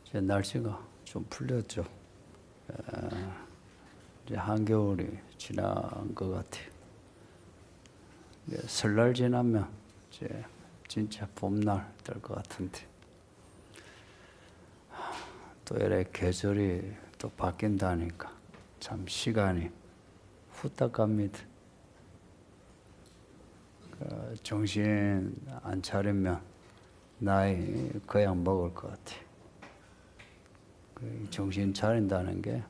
이제 날씨가 좀 풀렸죠. 이제 한겨울이 지난 것 같아요. 이제 설날 지나면 이제 진짜 봄날 될 것 같은데, 또 이래 계절이 또 바뀐다니까 참 시간이 후딱 갑니다. 정신 안 차리면 나이 그냥 먹을 것 같아. 정신 차린다는 게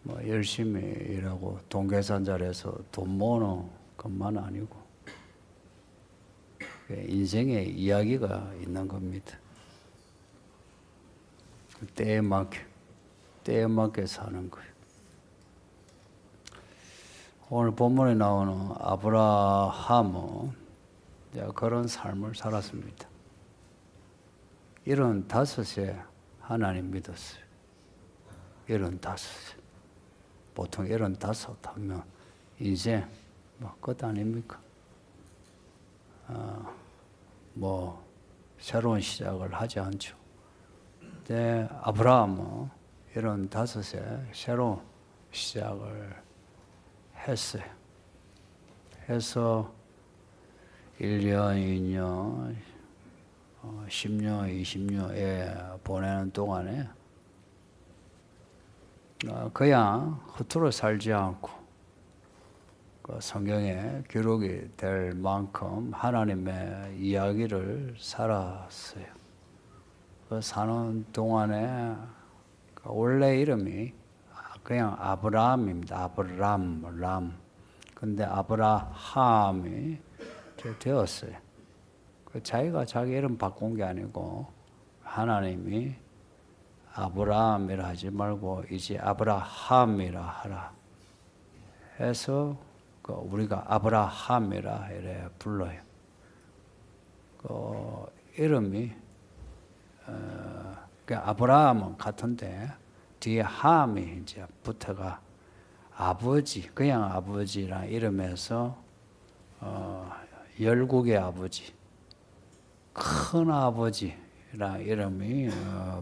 뭐 열심히 일하고 돈계산 잘해서 돈 모으는 것만 아니고 인생의 이야기가 있는 겁니다. 때에 맞게 사는 거예요. 오늘 본문에 나오는 아브라함은 그런 삶을 살았습니다. 75세 하나님 믿었어요. 75세. 보통 75 하면 인생 끝 아닙니까? 뭐 새로운 시작을 하지 않죠. 근데 아브라함은 75세 새로운 시작을 했어요. 해서 1년, 2년, 10년, 20년에 보내는 동안에 그냥 허투루 살지 않고 성경에 기록이 될 만큼 하나님의 이야기를 살았어요. 사는 동안에 원래 이름이 그냥 아브라함입니다. 아브람. 근데 아브라함이 되었어요. 자기가 자기 이름 바꾼 게 아니고 하나님이 아브라함이라 하지 말고 이제 아브라함이라 하라 해서 우리가 아브라함이라 이래 불러요. 이름이 아브라함은 같은데 뒤에 함이 이제 붙어가 아버지, 그냥 아버지란 이름에서 열국의 아버지, 큰 아버지란 이름이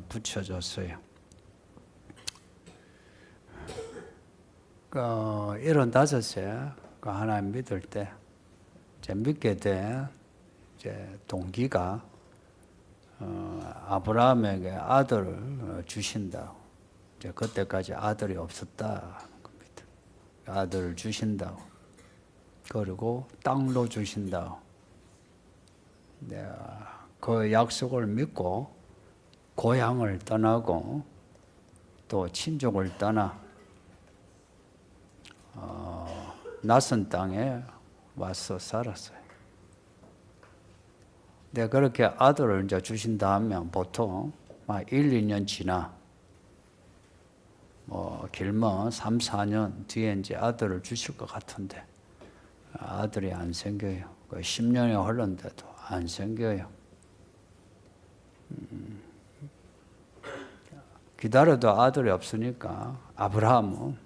붙여졌어요. 75세 하나님 믿을 때 이제 믿게 된 이제 동기가 아브라함에게 아들을 주신다고. 이제 그때까지 아들이 없었다는 겁니다. 아들을 주신다고. 그리고 땅도 주신다고. 그 약속을 믿고 고향을 떠나고 또 친족을 떠나 낯선 땅에 와서 살았어요. 근데 그렇게 아들을 이제 주신 다음에 보통 1, 2년 지나 길면 3, 4년 뒤에 이제 아들을 주실 것 같은데 아들이 안 생겨요. 10년이 흘렀는데도 안 생겨요. 기다려도 아들이 없으니까 아브라함은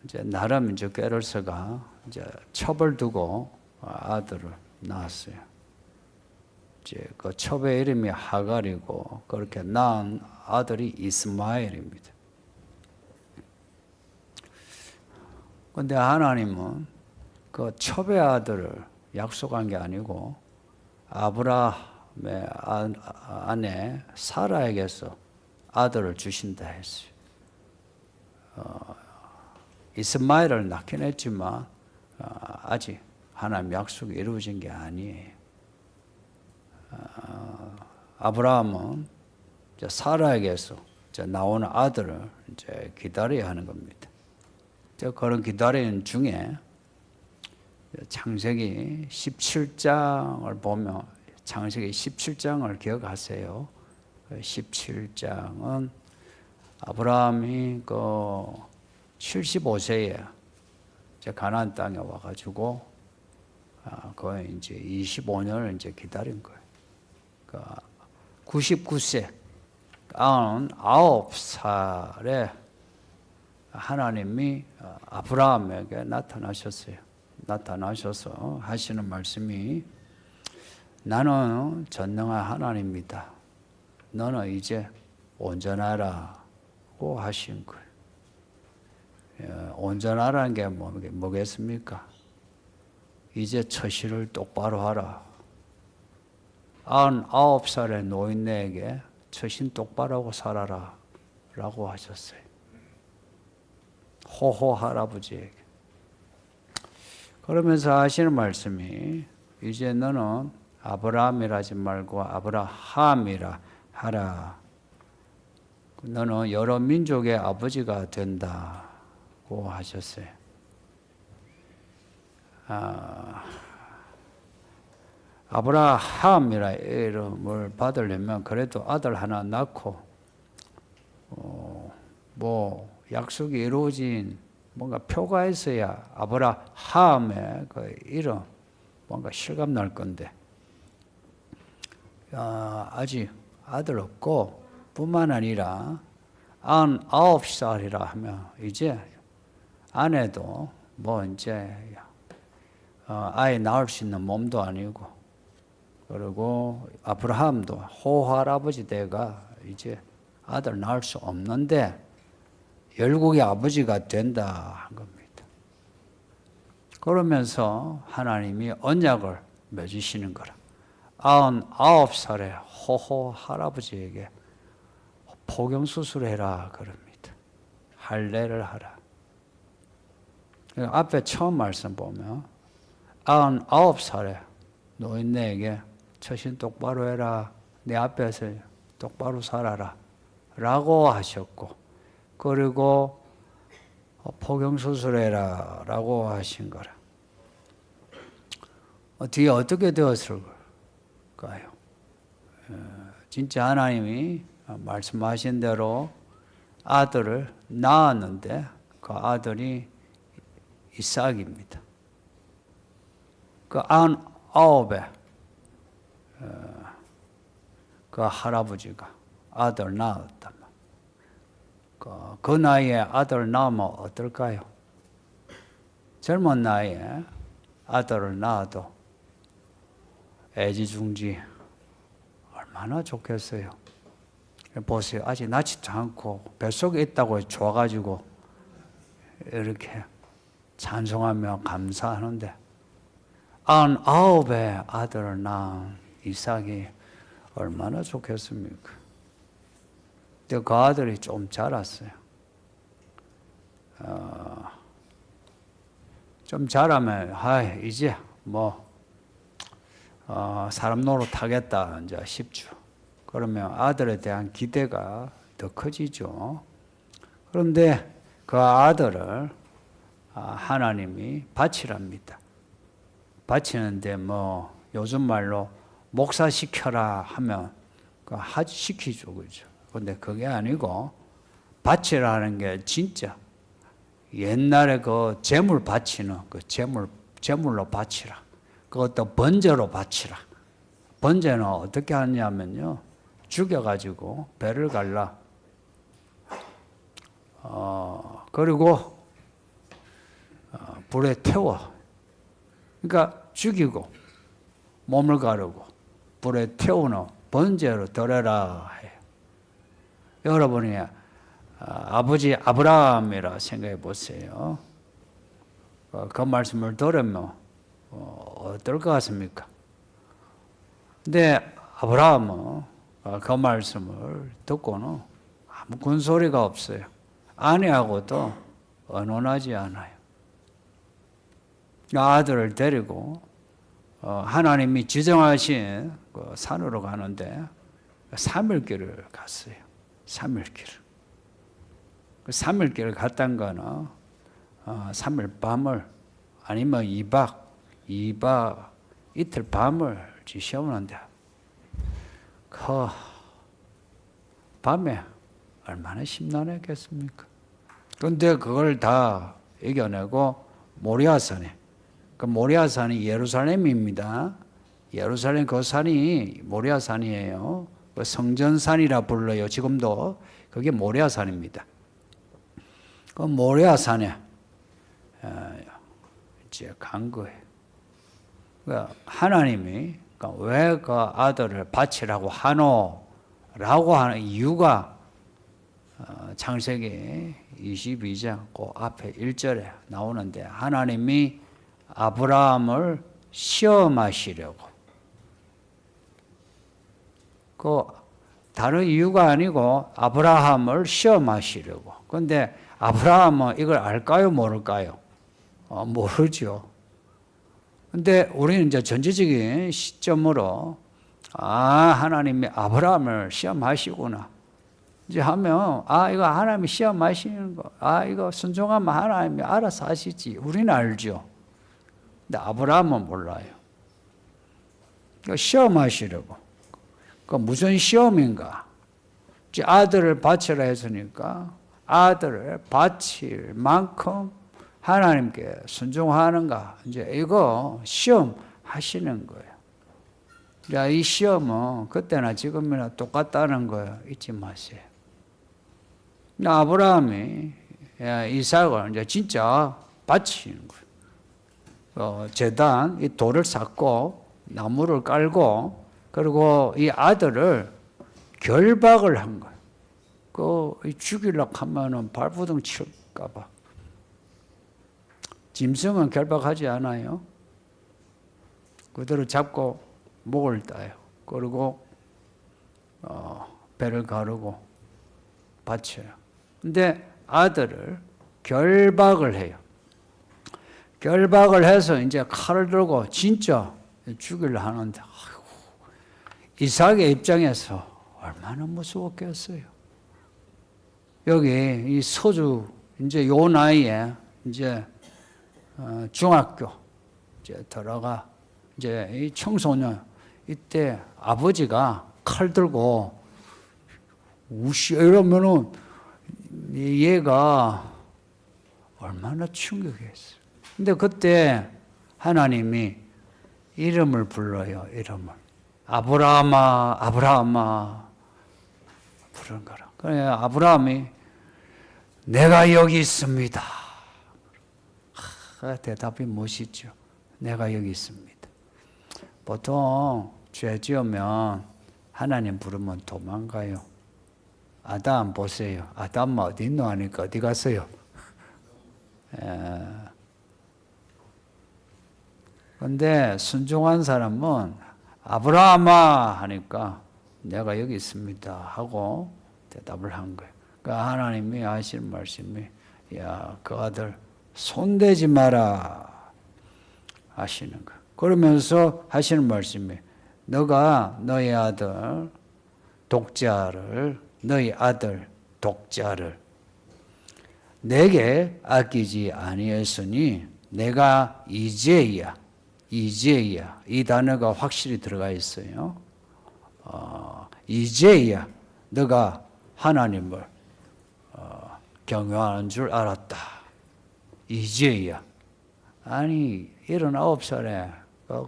이제 나름 이제 꾀를 써가 이제 첩을 두고 아들을 낳았어요. 이제 그 첩의 이름이 하갈이고 그렇게 낳은 아들이 이스마엘입니다. 근데 하나님은 그 첩의 아들을 약속한 게 아니고 아브라함의 아내 사라에게서 아들을 주신다 했어요. 이스마엘을 낳긴 했지만 아직 하나님 약속이 이루어진 게 아니에요. 아브라함은 사라에게서 나오는 아들을 이제 기다려야 하는 겁니다. 그런 기다리는 중에 창세기 17장을 보면 창세기 17장을 기억하세요. 17장은 아브라함이 75세에 가나안 땅에 와가지고 거의 이제 25년을 이제 기다린 거예요. 99세, 99살에 하나님이 아브라함에게 나타나셔서 하시는 말씀이 나는 전능한 하나님이다. 너는 이제 온전하라고 하신 거예요. 온전하라는 게 뭐겠습니까? 이제 처신을 똑바로 하라. 99살의 노인네에게 처신 똑바로 하고 살아라 라고 하셨어요. 호호 할아버지에게. 그러면서 하시는 말씀이 이제 너는 아브라함이라 하지 말고 아브라함이라 하라. 너는 여러 민족의 아버지가 된다고 하셨어요. 아브라함이라 이름을 받으려면 그래도 아들 하나 낳고 약속이 이루어진 뭔가 표가 있어야 아브라함의 그 이름 뭔가 실감 날 건데 아직 아들 없고 뿐만 아니라 99살이라 하면 이제 아내도 이제 아이 낳을 수 있는 몸도 아니고 그리고 아브라함도 호할아버지 때가 이제 아들 낳을 수 없는데 열국의 아버지가 된다 한 겁니다. 그러면서 하나님이 언약을 맺으시는 거라. 99살의 호호 할아버지에게 포경수술해라 그럽니다. 할례를 하라. 앞에 처음 말씀 보면 99살의 노인네에게 처신 똑바로 해라. 내 앞에서 똑바로 살아라. 라고 하셨고 그리고 포경수술해라 라고 하신 거라. 뒤에 어떻게 되었을까요? 진짜 하나님이 말씀하신 대로 아들을 낳았는데 그 아들이 이삭입니다. 그 99에 그 할아버지가 아들 낳았단 말이에요. 그 나이에 아들 낳으면 어떨까요? 젊은 나이에 아들을 낳아도 애지중지 얼마나 좋겠어요. 보세요. 아직 낳지도 않고 뱃속에 있다고 좋아가지고 이렇게 찬송하며 감사하는데 99에 아들을 낳은 이삭이 얼마나 좋겠습니까? 근데 그 아들이 좀 자랐어요. 좀 자라면 이제 사람 노릇하겠다 이제 싶죠. 그러면 아들에 대한 기대가 더 커지죠. 그런데 그 아들을 하나님이 바치랍니다. 바치는데 요즘 말로 목사시켜라 하면 시키죠. 그죠? 근데 그게 아니고 바치라는 게 진짜 옛날에 그 재물 바치는 그 재물로 바치라. 그것도 번제로 바치라. 번제는 어떻게 하냐면요. 죽여가지고 배를 갈라. 그리고 불에 태워. 그러니까 죽이고 몸을 가르고 불에 태우는 번제로 드려라 해요. 여러분이 아버지 아브라함이라 생각해 보세요. 그 말씀을 들으면 어떨 것 같습니까? 근데 아브라함은 그 말씀을 듣고는 아무 군소리가 없어요. 아내하고도 언언하지 않아요. 아들을 데리고 하나님이 지정하신 그 산으로 가는데 3일길을 갔어요. 3일길을. 그 3일길을 갔던 거는 3일 밤을 아니면 2박 이틀 밤을 지새우는데 그 밤에 얼마나 심란했겠습니까? 그런데 그걸 다 이겨내고 모리아산에 그 모리아산이 예루살렘입니다. 예루살렘 그 산이 모리아산이에요. 그 성전산이라 불러요. 지금도 그게 모리아산입니다. 그 모리아산에 이제 간 거예요. 그러니까 하나님이 왜 그 아들을 바치라고 하노? 라고 하는 이유가 창세기 22장 그 앞에 1절에 나오는데 하나님이 아브라함을 시험하시려고 그 다른 이유가 아니고 아브라함을 시험하시려고. 그런데 아브라함은 이걸 알까요 모를까요? 모르죠. 근데 우리는 이제 전체적인 시점으로 하나님이 아브라함을 시험하시구나. 이제 하면 이거 하나님이 시험하시는 거. 이거 순종하면 하나님이 알아서 하시지. 우리는 알죠. 근데 아브라함은 몰라요. 시험하시려고. 그 무슨 시험인가? 이제 아들을 바치라 했으니까 아들을 바칠 만큼 하나님께 순종하는가? 이제 이거 시험하시는 거예요. 자, 이 시험은 그때나 지금이나 똑같다는 거예요. 잊지 마세요. 아브라함이 이삭을 이제 진짜 바치는 거예요. 제단, 이 돌을 쌓고 나무를 깔고 그리고 이 아들을 결박을 한 거예요. 죽이려고 하면은 발부둥 칠까봐. 짐승은 결박하지 않아요. 그대로 잡고 목을 따요. 그리고 배를 가르고 바쳐요. 근데 아들을 결박을 해요. 결박을 해서 이제 칼을 들고 진짜 죽이려 하는데 이삭의 입장에서 얼마나 무서웠겠어요. 여기 이 소주 이제 요 나이에 이제 중학교 이제 들어가 이제 이 청소년 이때 아버지가 칼 들고 우시 이러면은 얘가 얼마나 충격이었어요. 근데 그때 하나님이 이름을 불러요. 이름을 아브라함아 아브라함아 부르는 거라. 그래 아브라함이 내가 여기 있습니다. 대답이 멋있죠. 내가 여기 있습니다. 보통 죄 지으면 하나님 부르면 도망가요. 아담 보세요. 아담 어디 있노 하니까 어디 갔어요? 그런데 순종한 사람은 아브라함아 하니까 내가 여기 있습니다 하고 대답을 한 거예요. 그러니까 하나님이 하시는 말씀이 그 아들 손대지 마라 하시는 거예요. 그러면서 하시는 말씀이 너가 너희 아들 독자를 내게 아끼지 아니했으니 내가 이제야 이 단어가 확실히 들어가 있어요. 이제야 너가 하나님을 경외하는 줄 알았다. 이제야. 아니 79살에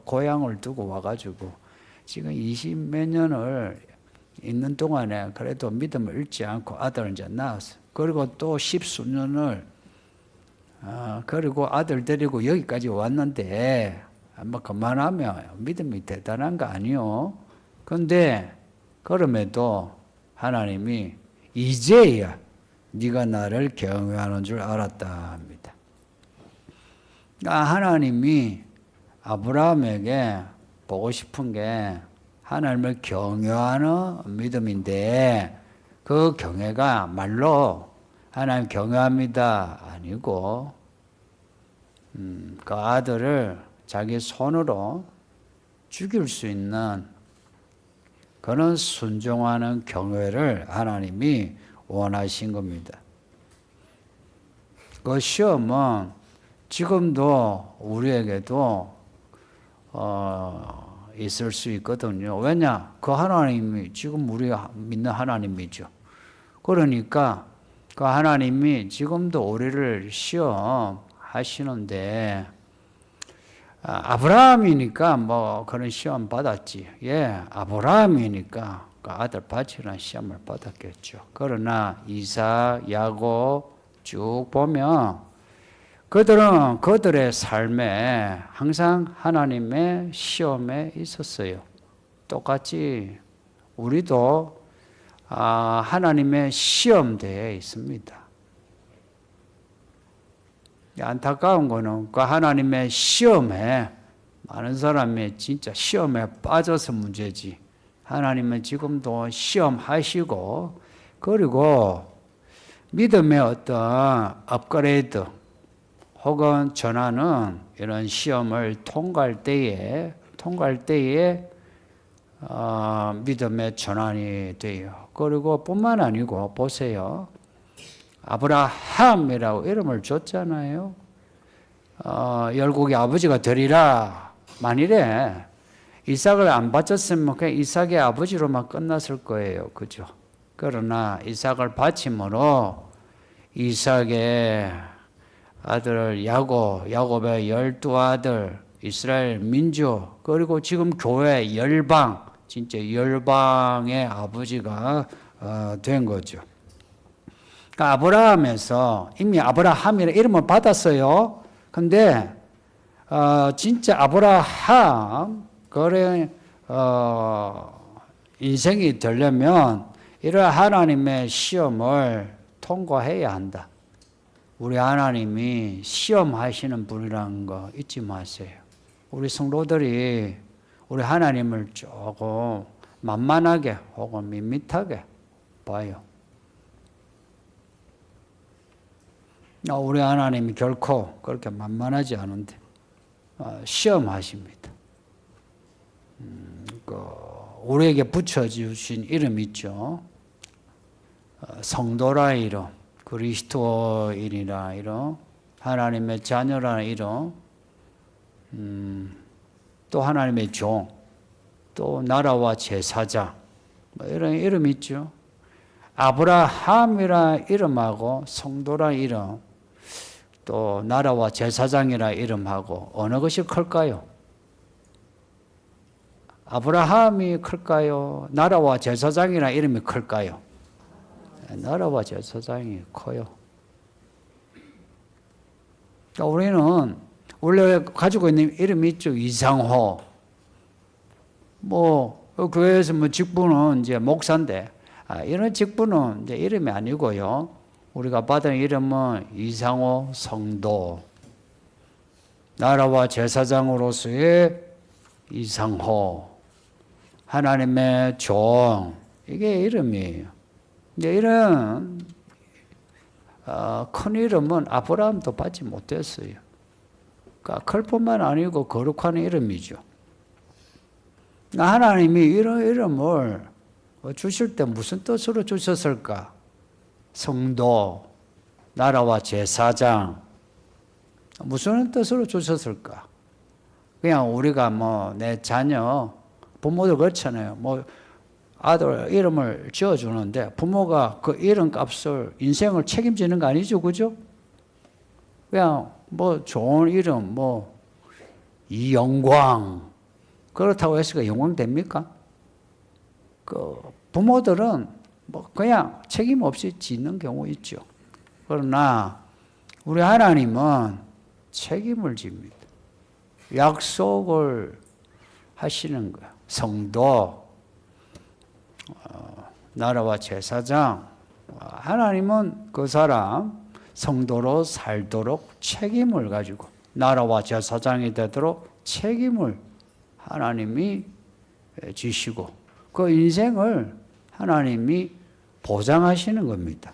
고향을 두고 와가지고 지금 20몇 년을 있는 동안에 그래도 믿음을 잃지 않고 아들을 이제 낳았어요. 그리고 또 10수년을 그리고 아들 데리고 여기까지 왔는데 그만하면 믿음이 대단한 거 아니요. 그런데 그럼에도 하나님이 이제야 네가 나를 경외하는 줄 알았다 합니다. 하나님이 아브라함에게 보고 싶은 게 하나님을 경외하는 믿음인데 그 경외가 말로 하나님 경외합니다 아니고 그 아들을 자기 손으로 죽일 수 있는 그런 순종하는 경외를 하나님이 원하신 겁니다. 그 시험은 지금도 우리에게도 있을 수 있거든요. 왜냐? 그 하나님이 지금 우리가 믿는 하나님이죠. 그러니까 그 하나님이 지금도 우리를 시험하시는데 아브라함이니까 뭐 그런 시험 받았지. 아브라함이니까 그 아들 바치라는 시험을 받았겠죠. 그러나 이삭, 야곱 쭉 보면 그들은 그들의 삶에 항상 하나님의 시험에 있었어요. 똑같이 우리도 하나님의 시험대에 있습니다. 안타까운 거는 그 하나님의 시험에 많은 사람이 진짜 시험에 빠져서 문제지. 하나님은 지금도 시험하시고, 그리고 믿음의 어떤 업그레이드 혹은 전환은 이런 시험을 통과할 때에 믿음의 전환이 돼요. 그리고 뿐만 아니고 보세요. 아브라함이라고 이름을 줬잖아요. 열국의 아버지가 되리라. 만일에 이삭을 안 바쳤으면 그냥 이삭의 아버지로만 끝났을 거예요. 그죠? 그러나 이삭을 바침으로 이삭의 아들 야곱의 12아들, 이스라엘 민족, 그리고 지금 교회 열방, 진짜 열방의 아버지가 된 거죠. 그러니까 아브라함에서 이미 아브라함이라는 이름을 받았어요. 근데 진짜 아브라함 그래 인생이 되려면 이런 하나님의 시험을 통과해야 한다. 우리 하나님이 시험하시는 분이라는 거 잊지 마세요. 우리 성도들이 우리 하나님을 조금 만만하게 혹은 밋밋하게 봐요. 우리 하나님이 결코 그렇게 만만하지 않은데 시험하십니다. 우리에게 붙여주신 이름 있죠. 성도라 이름, 그리스도인이라 이름, 하나님의 자녀라 이름, 또 하나님의 종, 또 나라와 제사장, 이런 이름 있죠. 아브라함이라 이름하고 성도라 이름, 또 나라와 제사장이라 이름하고 어느 것이 클까요? 아브라함이 클까요? 나라와 제사장이라 이름이 클까요? 나라와 제사장이 커요. 그러니까 우리는 원래 가지고 있는 이름이 있죠. 이상호. 교회에서 직분은 이제 목사인데, 이런 직분은 이제 이름이 아니고요. 우리가 받은 이름은 이상호 성도. 나라와 제사장으로서의 이상호. 하나님의 종. 이게 이름이에요. 이런 큰 이름은 아브라함도 받지 못했어요. 그러니까 클 뿐만 아니고 거룩한 이름이죠. 하나님이 이런 이름을 주실 때 무슨 뜻으로 주셨을까? 성도, 나라와 제사장, 무슨 뜻으로 주셨을까? 그냥 우리가 내 자녀, 부모도 그렇잖아요. 아들 이름을 지어주는데 부모가 그 이름 값을 인생을 책임지는 거 아니죠, 그죠? 그냥 좋은 이름, 이영광 그렇다고 해서 영광 됩니까? 부모들은 그냥 책임 없이 짓는 경우 있죠. 그러나 우리 하나님은 책임을 집니다. 약속을 하시는 거예요. 성도, 나라와 제사장, 하나님은 그 사람 성도로 살도록 책임을 가지고 나라와 제사장이 되도록 책임을 하나님이 지시고 그 인생을 하나님이 보장하시는 겁니다.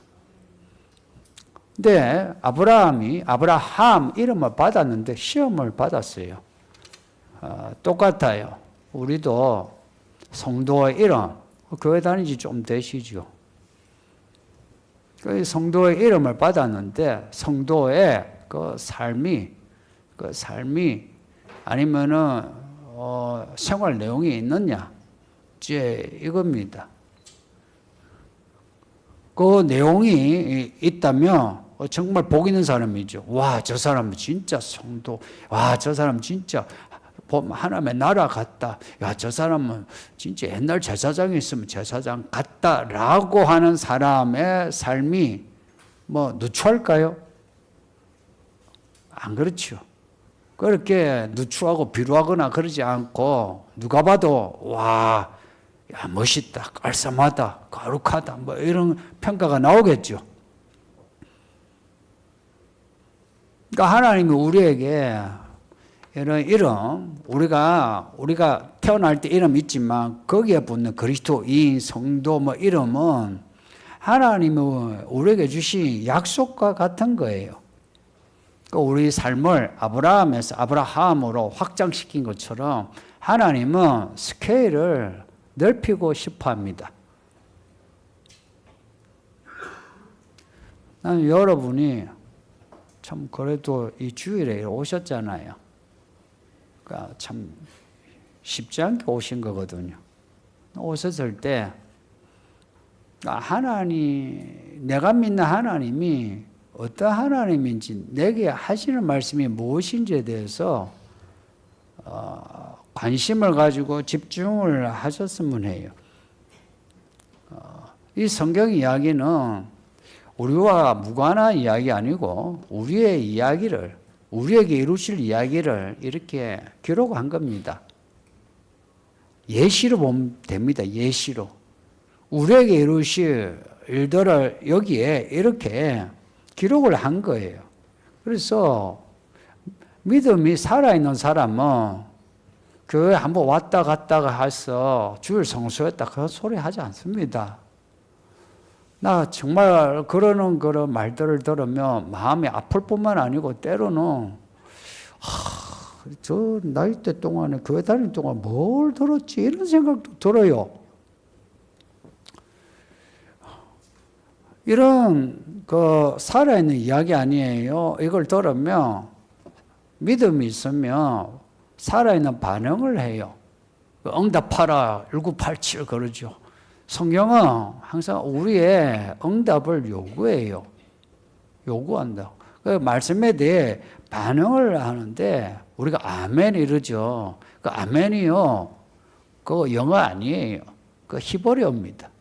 근데 아브라함 이름을 받았는데 시험을 받았어요. 똑같아요. 우리도 성도의 이름, 교회 다니지 좀 되시죠. 그 성도의 이름을 받았는데 성도의 그 삶이 아니면은 생활 내용이 있느냐, 이제 이겁니다. 그 내용이 있다면 정말 복 있는 사람이죠. 와, 저 사람은 진짜 성도. 와, 저 사람 진짜 하나님의 나라 같다. 야, 저 사람은 진짜 옛날 제사장이 있으면 제사장 같다라고 하는 사람의 삶이 누추할까요? 안 그렇죠. 그렇게 누추하고 비루하거나 그러지 않고 누가 봐도 와, 야, 멋있다, 깔쌈하다, 거룩하다, 뭐 이런 평가가 나오겠죠. 그러니까 하나님이 우리에게 이런 이름, 우리가 태어날 때 이름 있지만 거기에 붙는 그리스도인, 성도 뭐 이름은 하나님이 우리에게 주신 약속과 같은 거예요. 우리 삶을 아브라함에서 아브라함으로 확장시킨 것처럼 하나님은 스케일을 넓히고 싶어 합니다. 나는 여러분이 참 그래도 이 주일에 오셨잖아요. 그러니까 참 쉽지 않게 오신 거거든요. 오셨을 때 내가 믿는 하나님이 어떤 하나님인지, 내게 하시는 말씀이 무엇인지에 대해서 관심을 가지고 집중을 하셨으면 해요. 이 성경 이야기는 우리와 무관한 이야기 아니고 우리의 이야기를, 우리에게 이루실 이야기를 이렇게 기록한 겁니다. 예시로 보면 됩니다. 예시로. 우리에게 이루실 일들을 여기에 이렇게 기록을 한 거예요. 그래서 믿음이 살아있는 사람은 교회 한번 왔다 갔다가 해서 주일 성수했다 그런 소리 하지 않습니다. 나 정말 그러는 그런 말들을 들으면 마음이 아플 뿐만 아니고 때로는 저 나이 때 동안에 교회 다닐 동안 뭘 들었지 이런 생각도 들어요. 이런 그 살아있는 이야기 아니에요. 이걸 들으면 믿음이 있으면 살아있는 반응을 해요. 응답하라 1987 그러죠. 성경은 항상 우리의 응답을 요구해요. 요구한다. 그 말씀에 대해 반응을 하는데 우리가 아멘 이러죠. 그 아멘이요. 그거 영어 아니에요. 그 히브리어입니다.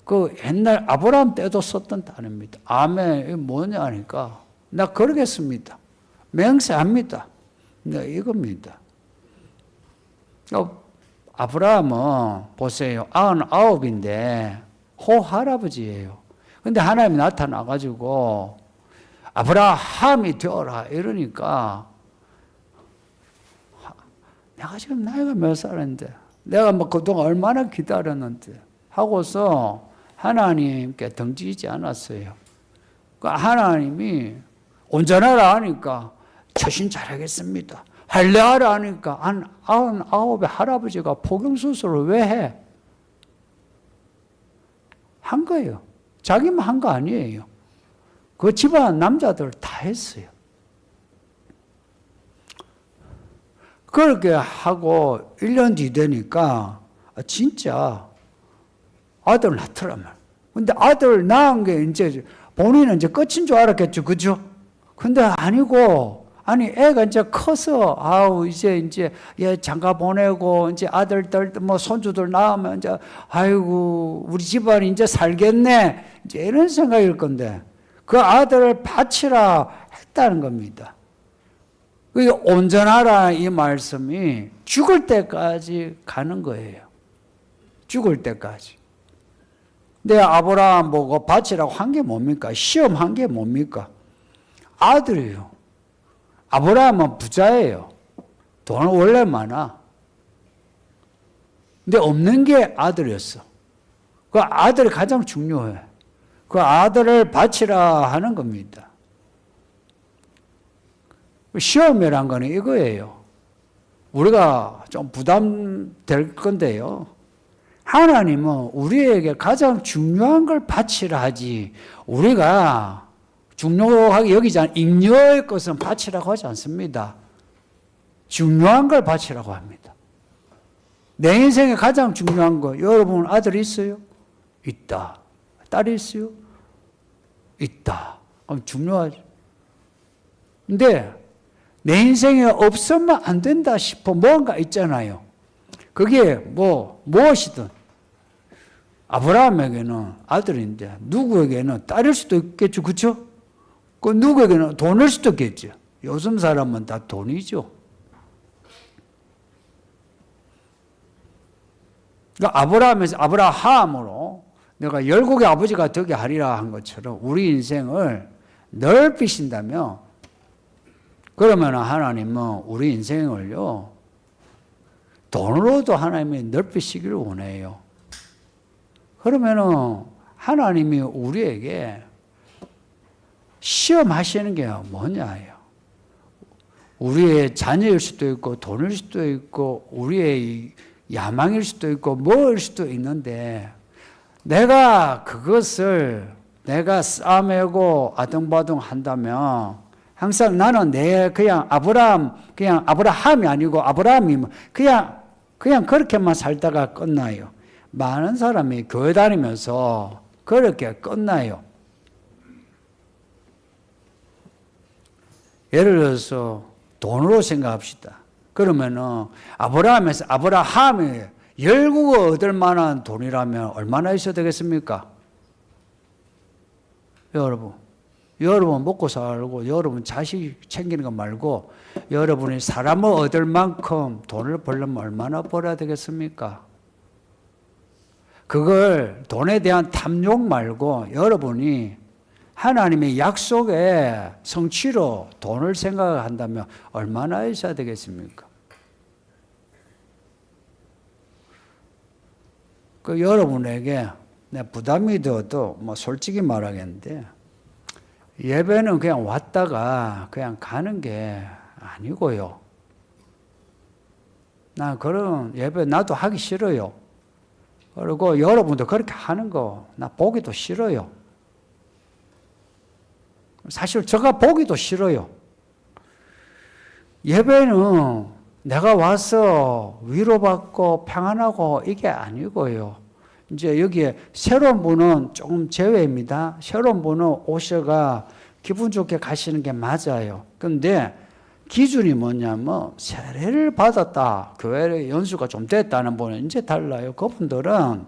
그 옛날 아브라함 때도 썼던 단어입니다. 아멘, 이게 뭐냐 하니까, 나 그러겠습니다. 맹세합니다. 네, 이겁니다. 아브라함은 보세요. 99인데 호할아버지예요. 근데 하나님이 나타나가지고 아브라함이 되어라 이러니까 내가 지금 나이가 몇 살인데 내가 뭐 그동안 얼마나 기다렸는데 하고서 하나님께 등지지 않았어요. 하나님이 온전하라 하니까 처신 잘하겠습니다. 할례하라 하니까 99의 할아버지가 포경수술을 왜 해? 한 거예요. 자기만 한 거 아니에요. 그 집안 남자들 다 했어요. 그렇게 하고 1년 뒤 되니까 진짜 아들 낳더란 말. 근데 아들 낳은 게 이제 본인은 이제 끝인 줄 알았겠죠. 그죠? 근데 아니고, 아니, 애가 이제 커서, 이제 얘 장가 보내고, 이제 아들들, 뭐, 손주들 낳으면 이제, 아이고, 우리 집안이 이제 살겠네. 이제 이런 생각일 건데, 그 아들을 바치라 했다는 겁니다. 그게 온전하라 이 말씀이 죽을 때까지 가는 거예요. 죽을 때까지. 근데 아브라함 보고 바치라고 한 게 뭡니까? 시험한 게 뭡니까? 아들이에요. 아브라함은 부자예요. 돈은 원래 많아. 근데 없는 게 아들이었어. 그 아들이 가장 중요해. 그 아들을 바치라 하는 겁니다. 시험이란 거는 이거예요. 우리가 좀 부담될 건데요. 하나님은 우리에게 가장 중요한 걸 바치라 하지, 우리가 중요하게 여기지 않은 잉여의 것은 바치라고 하지 않습니다. 중요한 걸 바치라고 합니다. 내 인생에 가장 중요한 거, 여러분 아들이 있어요? 있다. 딸이 있어요? 있다. 그럼 중요하죠. 근데 내 인생에 없으면 안 된다 싶어 뭔가 있잖아요. 그게 무엇이든. 아브라함에게는 아들인데 누구에게는 딸일 수도 있겠죠. 그렇죠? 그 누구에게는 돈일 수도 있겠죠. 요즘 사람은 다 돈이죠. 그러니까 아브라함에서 아브라함으로 내가 열국의 아버지가 되게 하리라 한 것처럼 우리 인생을 넓히신다며, 그러면 하나님은 우리 인생을요 돈으로도 하나님이 넓히시기를 원해요. 그러면은 하나님이 우리에게 시험하시는 게 뭐냐예요. 우리의 자녀일 수도 있고 돈일 수도 있고 우리의 야망일 수도 있고 뭐일 수도 있는데, 내가 그것을 내가 싸매고 아등바등 한다면 항상 나는 그냥 아브라함이 아니고 아브라함이 그냥 그렇게만 살다가 끝나요. 많은 사람이 교회 다니면서 그렇게 끝나요. 예를 들어서 돈으로 생각합시다. 그러면은 아브라함에서 아브라함이 열국을 얻을 만한 돈이라면 얼마나 있어야 되겠습니까? 여러분 먹고 살고 여러분 자식 챙기는 거 말고 여러분이 사람을 얻을 만큼 돈을 벌려면 얼마나 벌어야 되겠습니까? 그걸 돈에 대한 탐욕 말고 여러분이 하나님의 약속의 성취로 돈을 생각한다면 얼마나 있어야 되겠습니까? 그 여러분에게 내가 부담이 되어도 솔직히 말하겠는데, 예배는 그냥 왔다가 그냥 가는 게 아니고요. 나 그런 예배 나도 하기 싫어요. 그리고 여러분도 그렇게 하는 거 나 보기도 싫어요. 사실 제가 보기도 싫어요. 예배는 내가 와서 위로받고 평안하고 이게 아니고요. 이제 여기에 새로운 분은 조금 제외입니다. 새로운 분은 오셔가 기분 좋게 가시는 게 맞아요. 그런데 기준이 뭐냐면 세례를 받았다, 교회 연수가 좀 됐다는 분은 이제 달라요. 그분들은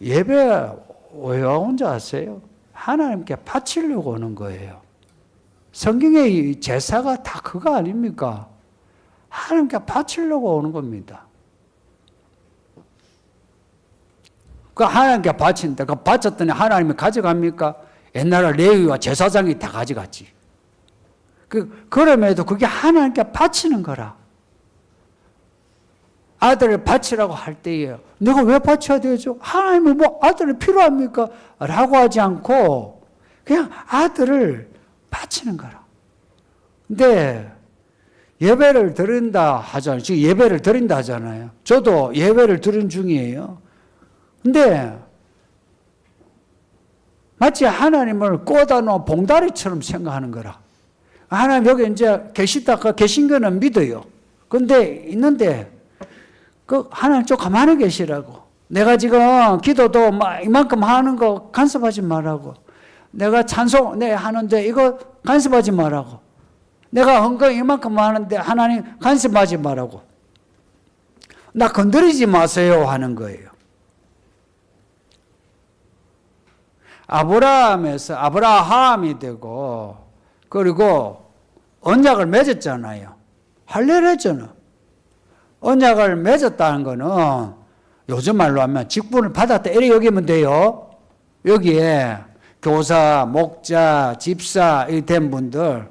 예배 왜 온 줄 아세요? 하나님께 바치려고 오는 거예요. 성경의 제사가 다 그거 아닙니까? 하나님께 바치려고 오는 겁니다. 그 하나님께 바친다. 그 바쳤더니 하나님이 가져갑니까? 옛날에 레위와 제사장이 다 가져갔지. 그럼에도 그게 하나님께 바치는 거라. 아들을 바치라고 할 때에 내가 왜 바쳐야 되죠? 하나님은 뭐 아들이 필요합니까? 라고 하지 않고 그냥 아들을 바치는 거라. 근데 예배를 드린다 하잖아요. 지금 예배를 드린다 하잖아요. 저도 예배를 드린 중이에요. 근데 마치 하나님을 꽂아놓은 봉다리처럼 생각하는 거라. 하나님 여기 이제 계시다, 계신 거는 믿어요. 근데 있는데 그 하나님 좀 가만히 계시라고. 내가 지금 기도도 이만큼 하는 거 간섭하지 말라고. 내가 찬송 하는데 이거 간섭하지 말라고. 내가 헌금 이만큼 하는데 하나님 간섭하지 말라고. 나 건드리지 마세요 하는 거예요. 아브라함에서 아브라함이 되고, 그리고 언약을 맺었잖아요. 할례를 했잖아. 언약을 맺었다는 거는 요즘 말로 하면 직분을 받았다 이렇게 여기면 돼요. 여기에 교사, 목자, 집사 이 된 분들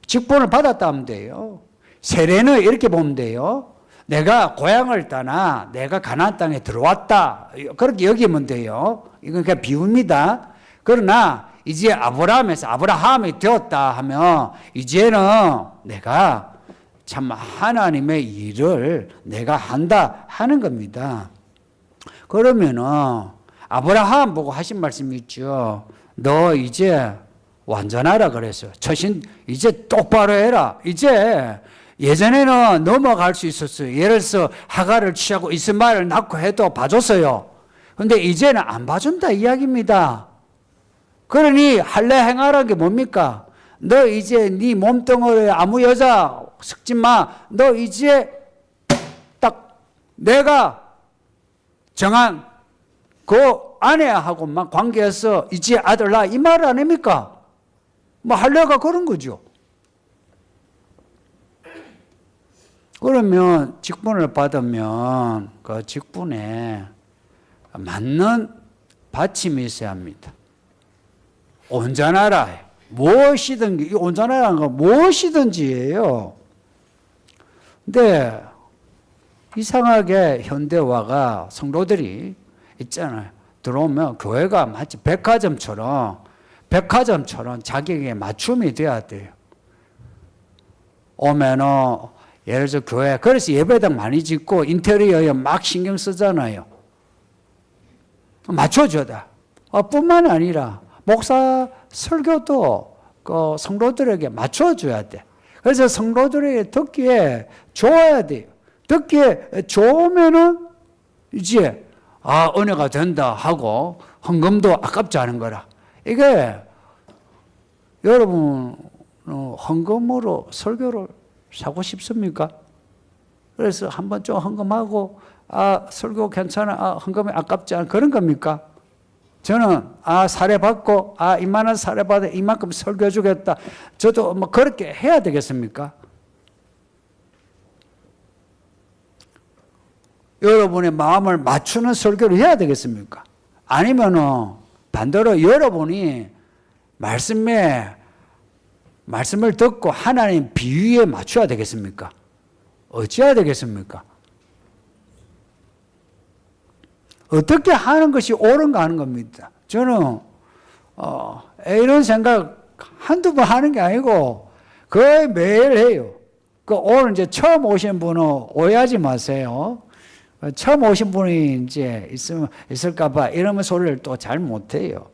직분을 받았다 하면 돼요. 세례는 이렇게 보면 돼요. 내가 고향을 떠나 내가 가나안 땅에 들어왔다 그렇게 여기면 돼요. 이건 그냥 비유입니다. 그러나 이제 아브라함에서 아브라함이 되었다 하면 이제는 내가 참 하나님의 일을 내가 한다 하는 겁니다. 그러면은 아브라함 보고 하신 말씀이 있죠. 너 이제 완전하라 그랬어요. 처신 이제 똑바로 해라. 이제 예전에는 넘어갈 수 있었어요. 예를 들어서 하갈을 취하고 이스마엘을 낳고 해도 봐줬어요. 근데 이제는 안 봐준다 이야기입니다. 그러니 할례 행하라는 게 뭡니까? 너 이제 네 몸뚱어리에 아무 여자 섞지 마. 너 이제 딱 내가 정한 그 아내하고만 관계해서 이제 아들 낳아 이 말 아닙니까? 뭐 할례가 그런 거죠. 그러면 직분을 받으면 그 직분에 맞는 받침이 있어야 합니다. 온전하라. 무엇이든, 이 온전하라는 건 무엇이든지예요. 근데 이상하게 현대화가 성도들이 있잖아요. 들어오면 교회가 마치 백화점처럼 자기에게 맞춤이 돼야 돼요. 오면은 예를 들어 교회, 그래서 예배당 많이 짓고 인테리어에 막 신경 쓰잖아요. 맞춰줘야 돼. 뿐만 아니라 목사 설교도 그 성도들에게 맞춰줘야 돼. 그래서 성도들에게 듣기에 좋아야 돼요. 듣기에 좋으면은 이제 은혜가 된다 하고 헌금도 아깝지 않은 거라. 이게 여러분 헌금으로 설교를 사고 싶습니까? 그래서 한번 좀 헌금하고 설교 괜찮아, 헌금이 아깝지 않아, 그런 겁니까? 저는 사례 받고 이만한 사례 받아 이만큼 설교 주겠다. 저도 뭐 그렇게 해야 되겠습니까? 여러분의 마음을 맞추는 설교를 해야 되겠습니까? 아니면은 반대로 여러분이 말씀을 듣고 하나님 비유에 맞춰야 되겠습니까? 어찌해야 되겠습니까? 어떻게 하는 것이 옳은가 하는 겁니다. 저는 이런 생각 한두 번 하는 게 아니고 거의 매일 해요. 오늘 이제 처음 오신 분은 오해하지 마세요. 처음 오신 분이 이제 있을까봐 이러면 소리를 또 잘 못해요.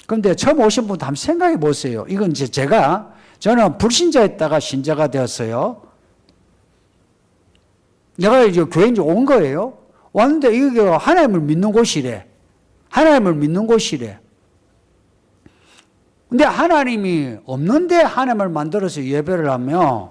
그런데 처음 오신 분도 한번 생각해 보세요. 이건 이제 저는 불신자였다가 신자가 되었어요. 내가 이제 교회 이제 온 거예요. 왔는데 이게 하나님을 믿는 곳이래. 하나님을 믿는 곳이래. 근데 하나님이 없는데 하나님을 만들어서 예배를 하면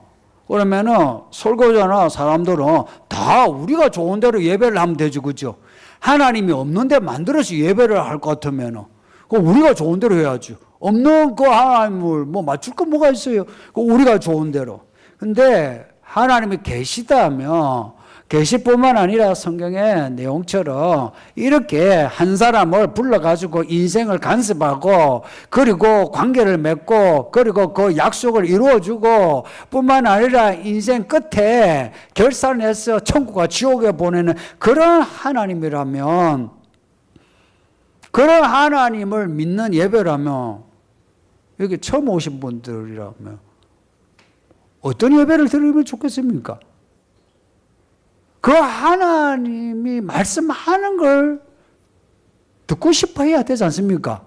그러면은 설교자나 사람들은 다 우리가 좋은 대로 예배를 하면 되죠. 그죠? 하나님이 없는데 만들어서 예배를 할 것 같으면은 우리가 좋은 대로 해야죠. 없는 그 하나님을 뭐 맞출 거 뭐가 있어요? 우리가 좋은 대로. 근데 하나님이 계시다면 계실 뿐만 아니라 성경의 내용처럼 이렇게 한 사람을 불러가지고 인생을 간섭하고 그리고 관계를 맺고 그리고 그 약속을 이루어주고 뿐만 아니라 인생 끝에 결산해서 천국과 지옥에 보내는 그런 하나님이라면, 그런 하나님을 믿는 예배라면, 여기 처음 오신 분들이라면 어떤 예배를 드리면 좋겠습니까? 그 하나님이 말씀하는 걸 듣고 싶어 해야 되지 않습니까?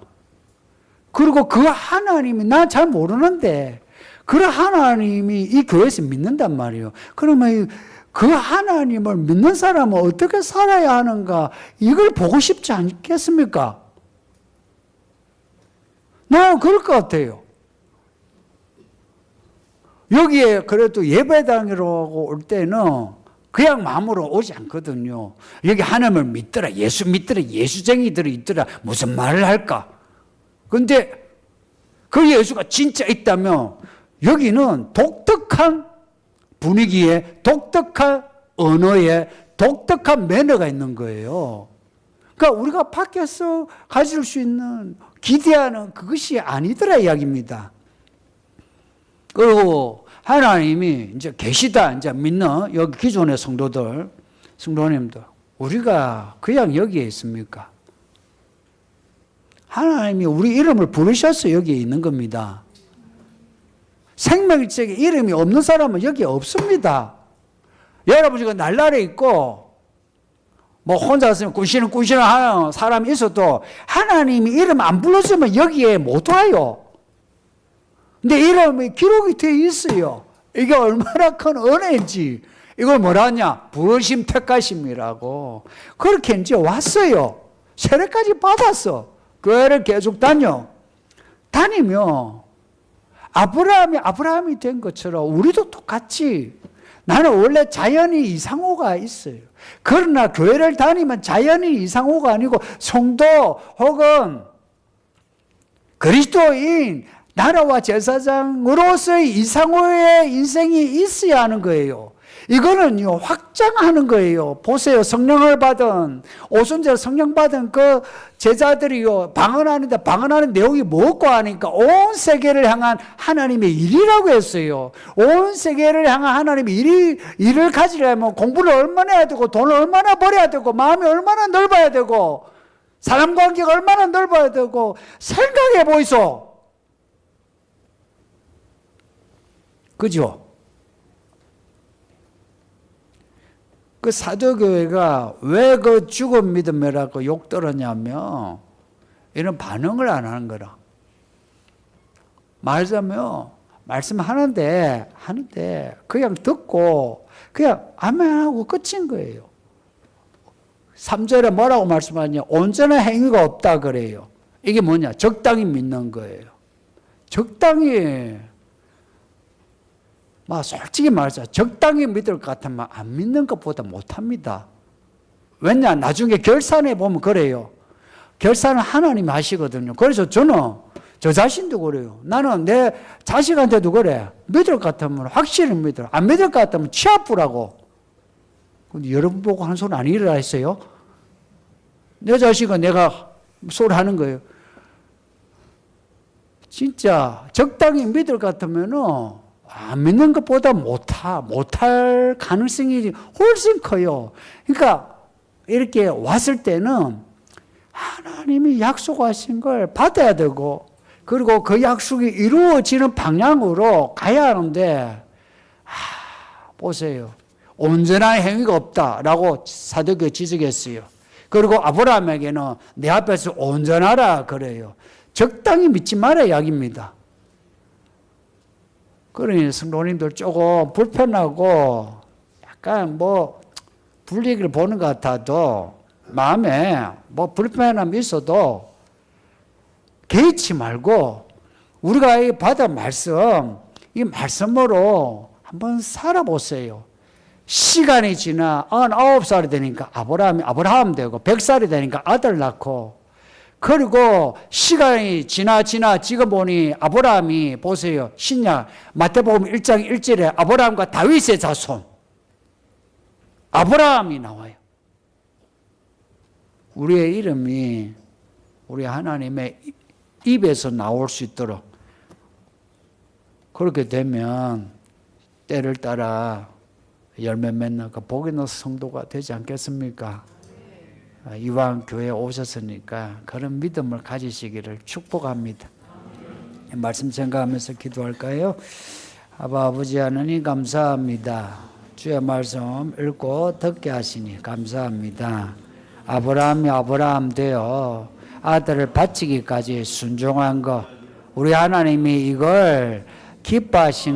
그리고 그 하나님이 나 잘 모르는데 그 하나님이 이 교회에서 믿는단 말이에요. 그러면 그 하나님을 믿는 사람은 어떻게 살아야 하는가, 이걸 보고 싶지 않겠습니까? 나는 그럴 것 같아요. 여기에 그래도 예배당이라고 올 때는 그냥 마음으로 오지 않거든요. 여기 하나님을 믿더라, 예수 믿더라, 예수쟁이들이 있더라, 무슨 말을 할까? 근데 그 예수가 진짜 있다면 여기는 독특한 분위기에, 독특한 언어에, 독특한 매너가 있는 거예요. 그러니까 우리가 밖에서 가질 수 있는 기대하는 그것이 아니더라 이야기입니다. 그리고 하나님이 이제 계시다 이제 믿는 여기 기존의 성도님들, 우리가 그냥 여기에 있습니까? 하나님이 우리 이름을 부르셔서 여기에 있는 겁니다. 생명책에 이름이 없는 사람은 여기에 없습니다. 여러분 지금 날라에 있고 뭐 혼자 있으면 꾼시는 하는 사람이 있어도 하나님이 이름 안 불러주면 여기에 못 와요. 근데 이름이 기록이 되어 있어요. 이게 얼마나 큰 은혜인지. 이걸 뭐라 하냐? 부르심 택하심이라고. 그렇게 이제 왔어요. 세례까지 받았어. 교회를 계속 다니면 아브라함이 된 것처럼 우리도 똑같이, 나는 원래 자연히 이상호가 있어요. 그러나 교회를 다니면 자연히 이상호가 아니고 성도 혹은 그리스도인 나라와 제사장으로서의 이상호의 인생이 있어야 하는 거예요. 이거는요, 확장하는 거예요. 보세요. 성령을 받은, 오순절 성령 받은 그 제자들이요, 방언하는 내용이 뭐고 하니까 온 세계를 향한 하나님의 일이라고 했어요. 온 세계를 향한 하나님의 일을 가지려면 공부를 얼마나 해야 되고, 돈을 얼마나 벌어야 되고, 마음이 얼마나 넓어야 되고, 사람 관계가 얼마나 넓어야 되고, 생각해 보이소. 그죠? 그 사도교회가 왜 그 죽은 믿음이라고 욕 들었냐면 이런 반응을 안 하는 거라. 말씀하는데 그냥 듣고 그냥 아멘하고 끝인 거예요. 3절에 뭐라고 말씀하냐? 온전한 행위가 없다 그래요. 이게 뭐냐? 적당히 믿는 거예요. 적당히 솔직히 말해서 적당히 믿을 것 같으면 안 믿는 것보다 못합니다. 왜냐? 나중에 결산해 보면 그래요. 결산은 하나님이 하시거든요. 그래서 저는 저 자신도 그래요. 나는 내 자식한테도 그래. 믿을 것 같으면 확실히 믿어. 안 믿을 것 같으면 취하부라고. 근데 여러분 보고 한 소리 아니라 했어요. 내 자식은 내가 소리 하는 거예요. 진짜 적당히 믿을 것 같으면은 안 믿는 것보다 못할 가능성이 훨씬 커요. 그러니까 이렇게 왔을 때는 하나님이 약속하신 걸 받아야 되고, 그리고 그 약속이 이루어지는 방향으로 가야 하는데, 보세요. 온전한 행위가 없다라고 사도교회 지적했어요. 그리고 아브라함에게는 내 앞에서 온전하라 그래요. 적당히 믿지 마라 이야기입니다. 그러니 성도님들 조금 불편하고 약간 불리기를 보는 것 같아도 마음에 불편함이 있어도 개의치 말고 우리가 받은 말씀, 이 말씀으로 한번 살아보세요. 시간이 지나 99살이 되니까 아브라함 되고 100살이 되니까 아들 낳고, 그리고 시간이 지나 지금 보니 아브라함이 보세요. 신약 마태복음 1장 1절에 아브라함과 다윗의 자손 아브라함이 나와요. 우리의 이름이 우리 하나님의 입에서 나올 수 있도록 그렇게 되면 때를 따라 열매 맺는 복이 있는 성도가 되지 않겠습니까? 이왕 교회에 오셨으니까 그런 믿음을 가지시기를 축복합니다. 말씀 생각하면서 기도할까요? 아버지 하나님 감사합니다. 주의 말씀 읽고 듣게 하시니 감사합니다. 아브라함이 아브라함 되어 아들을 바치기까지 순종한 것, 우리 하나님이 이걸 기뻐하신